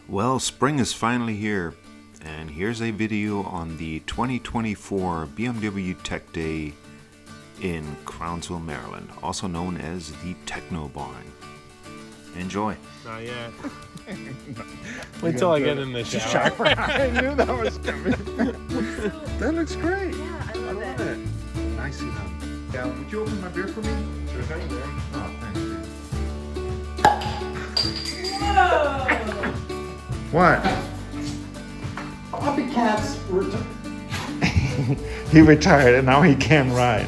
Well, spring is finally here, and here's a video on the 2024 BMW Tech Day in Crownsville, Maryland, also known as the TechnoBarn. Enjoy. Not yet. Wait till I get in the shower. I knew that was coming. That looks great. Yeah, I love it. Nice enough. Yeah, would you open my beer for me? Sure thing, man. Oh, thanks, dude. Whoa! What? Copycats He retired and now he can ride.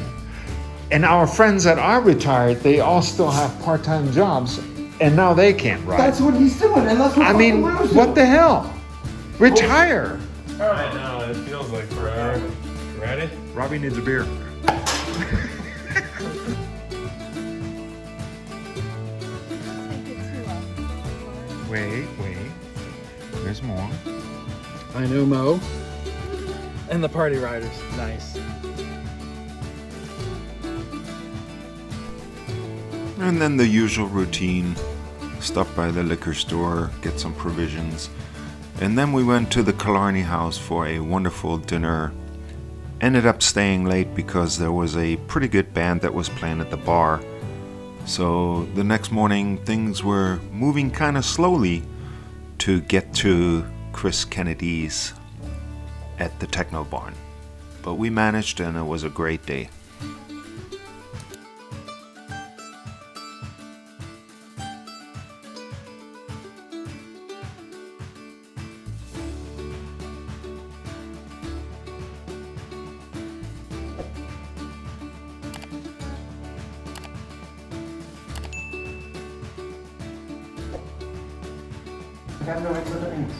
And our friends that are retired, they all still have part-time jobs and now they can't ride. That's what he's doing, and that's what I mean, what the hell? Retire. I know, it feels like forever. Ready? Robbie needs a beer. Wait. There's more. I know Mo. And the party riders. Nice. And then the usual routine, stop by the liquor store, get some provisions, and then we went to the Killarney house for a wonderful dinner. Ended up staying late because there was a pretty good band that was playing at the bar. So the next morning things were moving kind of slowly to get to Chris Kennedy's at the TechnoBarn. But we managed and it was a great day. I have no idea what that means.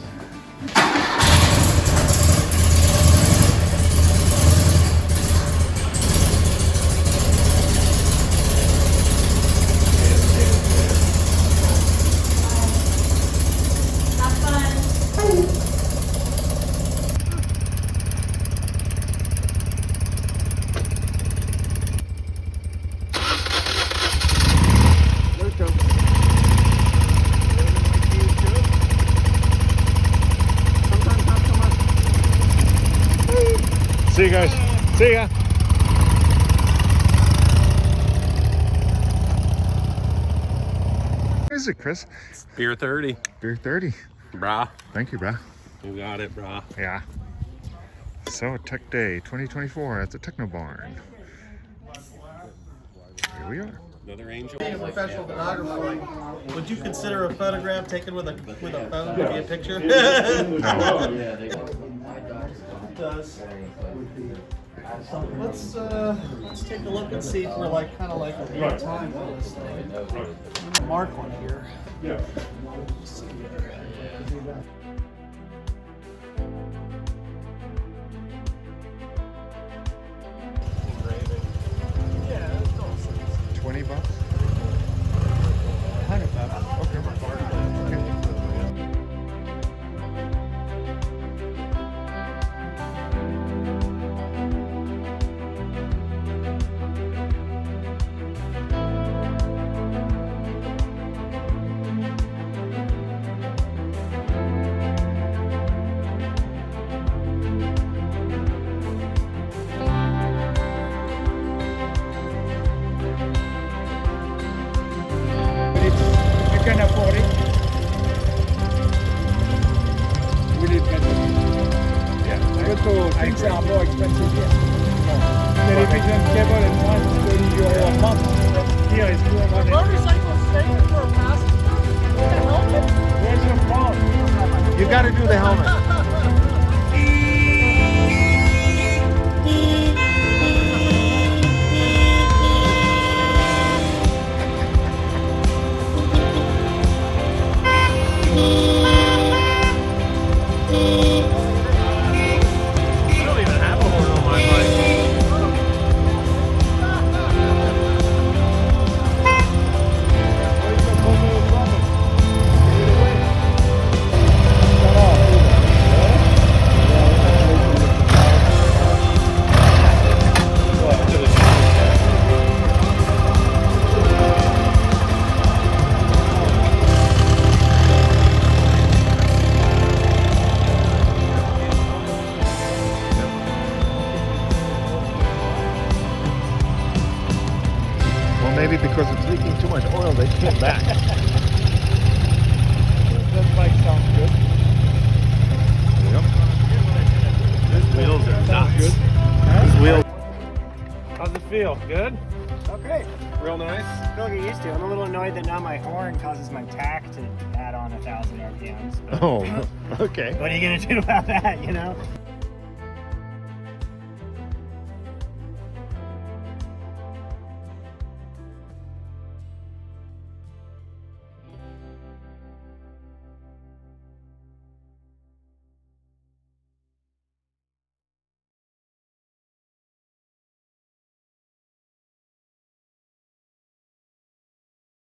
Have fun. See you guys. See ya. What is it, Chris? Beer 30. Beer 30. Brah. Thank you, brah. You got it, brah. Yeah. So, Tech Day 2024 at the TechnoBarn. Here we are. Another angel. Being a professional photographer, would you consider a photograph taken with a phone to be a picture? It does. Let's take a look and see if we're like kind of like a real time on this thing. I'm gonna mark one here. Yeah. See here. 20 bucks? 100 bucks. You can afford it. We did better. Yeah. Go to things are more expensive here. Television, cable, and one €30 a month. Here is 200. Motorcycle safe for a passenger? With a helmet? Where's your phone? You gotta do the helmet. I don't even have a horn on my bike. Where's your phone? Shut off. feel? Good? Oh, great. Real nice? I'll get used to it. I'm a little annoyed that now my horn causes my tack to add on 1,000 RPMs. But Oh, okay. what are you going to do about that, you know?